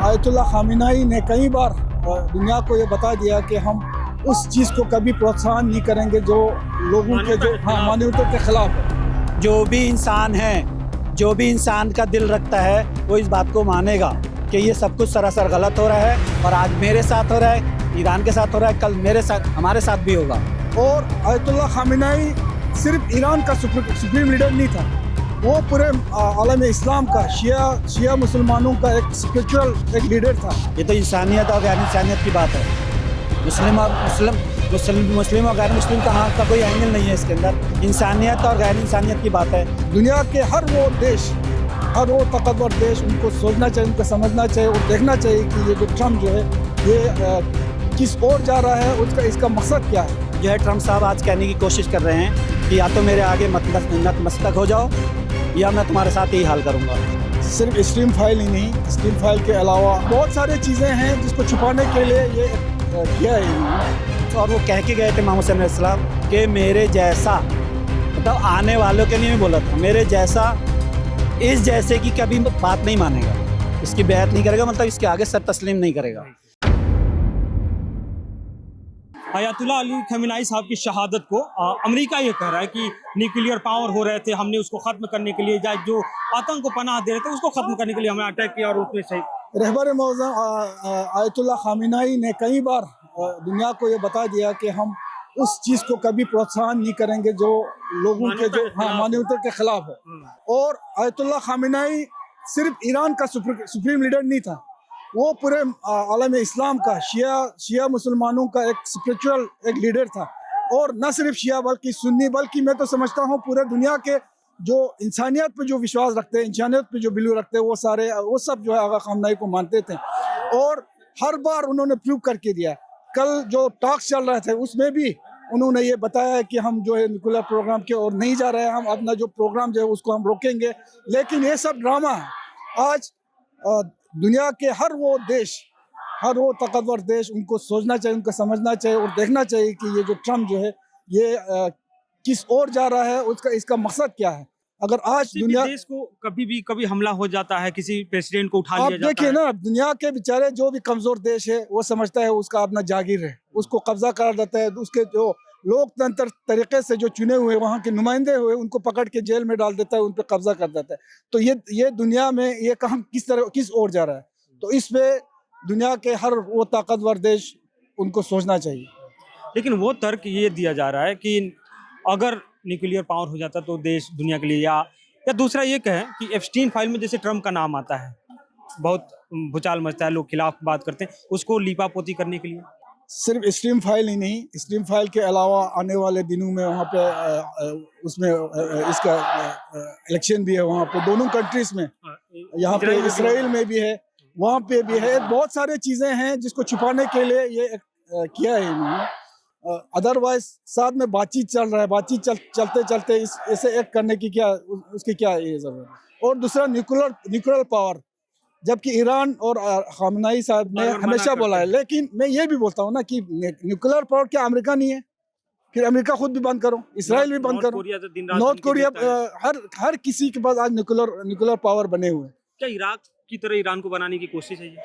Ayatollah खामिनाई ने कई बार दुनिया को ये बता दिया कि हम उस चीज़ को कभी प्रोत्साहन नहीं करेंगे जो लोगों के जो मानवता के खिलाफ है। जो भी इंसान है, जो भी इंसान का दिल रखता है वो इस बात को मानेगा कि ये सब कुछ सरासर गलत हो रहा है। और आज मेरे साथ हो रहा है, ईरान के साथ हो रहा है, कल मेरे साथ, हमारे साथ भी होगा। और आयतुल्लाह खामिनाई सिर्फ ईरान का सुप्रीम लीडर नहीं था, वो पूरे आलम इस्लाम का शिया मुसलमानों का एक स्पिरिचुअल एक लीडर था। ये तो इंसानियत और गैर इंसानियत की बात है। मुस्लिम और गैर मुस्लिम का कोई एंगल नहीं है इसके अंदर। इंसानियत और गैर इंसानियत की बात है। दुनिया के हर वो देश, हर वो ताकतवर देश, उनको सोचना चाहिए, उनको समझना चाहिए और देखना चाहिए कि ये जो ट्रम्प जो है ये किस ओर जा रहा है, उसका इसका मकसद क्या है। जो है ट्रम्प साहब आज कहने की कोशिश कर रहे हैं कि या तो मेरे आगे नतमस्तक हो जाओ या मैं तुम्हारे साथ यही हाल करूँगा। सिर्फ स्ट्रीम फाइल ही नहीं, स्ट्रीम फाइल के अलावा बहुत सारी चीज़ें हैं जिसको छुपाने के लिए ये किया है इन्होंने। और वो कह के गए थे मोहम्मद सल्लल्लाहु अलैहि वसल्लम कि मेरे जैसा, मतलब आने वालों के लिए बोला था, मेरे जैसा इस जैसे की कभी बात नहीं मानेगा, इसकी बैत नहीं करेगा, मतलब इसके आगे सर तस्लीम नहीं करेगा। अयातुल्लाह अली खमेनी साहब की शहादत को अमेरिका ये कह रहा है कि न्यूक्लियर पावर हो रहे थे, हमने उसको ख़त्म करने के लिए, जो आतंक को पनाह दे रहे थे उसको ख़त्म करने के लिए हमें अटैक किया और उसमें सही। रहबर मौज़म आयतुल्लाह खामिनाई ने कई बार दुनिया को ये बता दिया कि हम उस चीज़ को कभी प्रोत्साहन नहीं करेंगे जो लोगों के जो मानवता के खिलाफ है। और आयतुल्लाह खामिनाई सिर्फ ईरान का सुप्रीम लीडर नहीं था, वो पूरे आलम इस्लाम का शिया मुसलमानों का एक स्पिरिचुअल एक लीडर था। और न सिर्फ शिया बल्कि सुन्नी, बल्कि मैं तो समझता हूँ पूरे दुनिया के जो इंसानियत पे जो विश्वास रखते हैं, इंसानियत पे जो बिलीव रखते हैं, वो सब जो है आगा खामनाई को मानते थे। और हर बार उन्होंने प्रूव करके दिया। कल जो टॉक्स चल रहे थे उसमें भी उन्होंने ये बताया कि हम जो है न्यूक्लियर प्रोग्राम की ओर नहीं जा रहे हैं, हम अपना जो प्रोग्राम जो है उसको हम रोकेंगे। लेकिन ये सब ड्रामा है। आज दुनिया के हर वो देश, हर वो ताकतवर देश, उनको सोचना चाहिए, उनको समझना चाहिए और देखना चाहिए कि ये जो ट्रम्प जो है ये किस ओर जा रहा है, इसका मकसद क्या है। अगर आज दुनिया देश को कभी हमला हो जाता है, किसी प्रेसिडेंट को उठा लिया जाता है, देखिए ना, दुनिया के बेचारे जो भी कमजोर देश है वो समझता है उसका अपना जागीर है, उसको कब्जा कर देता है। उसके जो लोकतंत्र तरीके से जो चुने हुए वहाँ के नुमाइंदे हुए उनको पकड़ के जेल में डाल देता है, उन पर कब्जा कर देता है। तो ये दुनिया में ये काम किस ओर जा रहा है। तो इस पे दुनिया के हर वो ताकतवर देश उनको सोचना चाहिए। लेकिन वो तर्क ये दिया जा रहा है कि अगर न्यूक्लियर पावर हो जाता तो देश दुनिया के लिए, या दूसरा ये कहें कि एप्स्टीन फाइल में जैसे ट्रम्प का नाम आता है, बहुत भूचाल मचता है, लोग खिलाफ बात करते हैं, उसको लीपापोती करने के लिए। सिर्फ स्ट्रीम फाइल ही नहीं, स्ट्रीम फाइल के अलावा आने वाले दिनों में वहाँ पे उसमें इसका इलेक्शन भी है वहाँ पे, दोनों कंट्रीज में, यहाँ पे इसराइल में भी है, वहाँ पे भी है। बहुत सारी चीज़ें हैं जिसको छुपाने के लिए ये किया है इन्होंने। अदरवाइज साथ में बातचीत चल रहा है, बातचीत चलते चलते इसे एक करने की उसकी क्या ये ज़रूरत है। और दूसरा न्यूक्लियर पावर, जबकि ईरान और खामनाई साहब ने हमेशा बोला है, लेकिन मैं ये भी बोलता हूँ ना कि न्यूक्लियर पावर क्या अमेरिका नहीं है? फिर अमेरिका खुद भी बंद करो, इसराइल भी बंद करो, नॉर्थ कोरिया, हर किसी के पास आज न्यूक्लियर पावर बने हुए हैं। क्या इराक की तरह ईरान को बनाने की कोशिश है ये?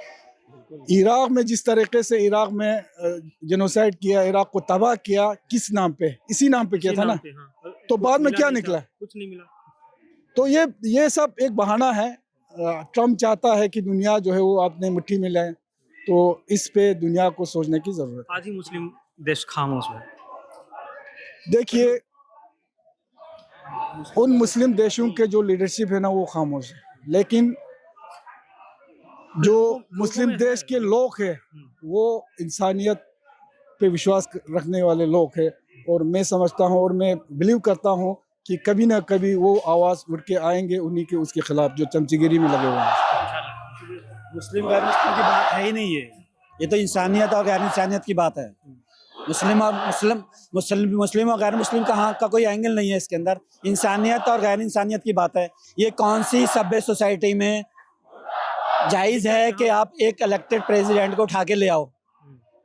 इराक में जिस तरीके से इराक में जेनोसाइड किया, इराक को तबाह किया, किस नाम पे? इसी नाम पे किया था ना। हाँ। तो बाद में क्या निकला? कुछ नहीं मिला। तो ये सब एक बहाना है। ट्रम्प चाहता है कि दुनिया जो है वो अपने मुट्ठी में लाए, तो इस पे दुनिया को सोचने की जरूरत है। आज ही मुस्लिम देश खामोश है। देखिए, उन मुस्लिम देशों के जो लीडरशिप है ना वो खामोश है, लेकिन जो मुस्लिम देश के लोग हैं वो इंसानियत पे विश्वास रखने वाले लोग हैं। और मैं समझता हूँ और मैं बिलीव करता हूँ कि कभी ना कभी वो आवाज़ उठ के आएंगे उन्हीं के उसके खिलाफ जो चमचगिरी में लगे हुए हैं। मुस्लिम गैर मुस्लिम की बात है ही नहीं है, ये तो इंसानियत और गैर इंसानियत की बात है। मुस्लिम और गैर मुस्लिम का कोई एंगल नहीं है इसके अंदर। इंसानियत और गैर इंसानियत की बात है। ये कौन सी सभ्य सोसाइटी में जायज़ है कि आप एक इलेक्टेड प्रेसिडेंट को उठा के ले आओ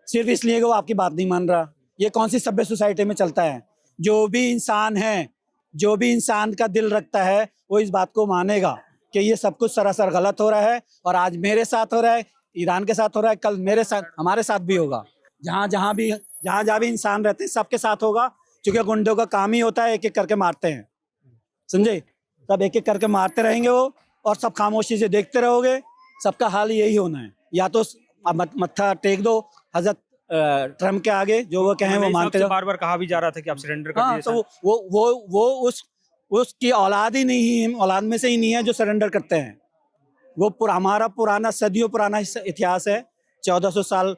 सिर्फ इसलिए कि वो आपकी बात नहीं मान रहा? ये कौन सी सभ्य सोसाइटी में चलता है? जो भी इंसान है, जो भी इंसान का दिल रखता है वो इस बात को मानेगा कि ये सब कुछ सरासर गलत हो रहा है। और आज मेरे साथ हो रहा है, ईरान के साथ हो रहा है, कल मेरे साथ, हमारे साथ भी होगा। जहाँ जहाँ भी इंसान रहते हैं सबके साथ होगा, क्योंकि गुंडों का काम ही होता है एक एक करके मारते हैं, समझे। तब एक एक करके मारते रहेंगे वो, और सब खामोशी से देखते रहोगे। सबका हाल यही होना है, या तो मत्था टेक दो हजरत ट्रम्प के आगे, जो वो कहें वो मानते रहो। बार बार कहा भी जा रहा था कि आप सरेंडर कर हाँ, दीजिए। तो वो उसकी औलाद ही नहीं है, औलाद में से ही नहीं है जो सरेंडर करते हैं। वो हमारा पुराना, सदियों पुराना इतिहास है। 1400 साल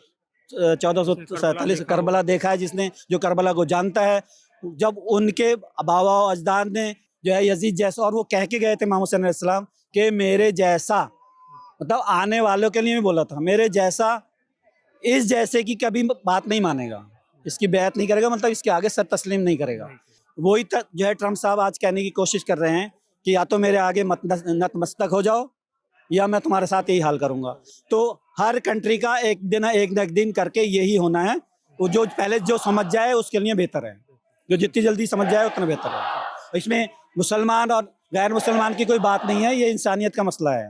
1447 करबला देखा है जिसने, जो करबला को जानता है। जब उनके बाबा अजदाद ने जो है यजीद जैसा, और वो कह के गए थे मोहम्मद सल्लल्लाहु अलैहि वसल्लम कि मेरे जैसा, मतलब आने वालों के लिए भी बोला था, मेरे जैसा इस जैसे की कभी बात नहीं मानेगा, इसकी बैत नहीं करेगा, मतलब इसके आगे सर तस्लीम नहीं करेगा। वही जो है ट्रम्प साहब आज कहने की कोशिश कर रहे हैं कि या तो मेरे आगे नतमस्तक हो जाओ, या मैं तुम्हारे साथ यही हाल करूंगा। तो हर कंट्री का एक दिन करके यही होना है। वो जो पहले जो समझ जाए उसके लिए बेहतर है, जो जितनी जल्दी समझ जाए उतना बेहतर है। इसमें मुसलमान और गैर मुसलमान की कोई बात नहीं है, ये इंसानियत का मसला है।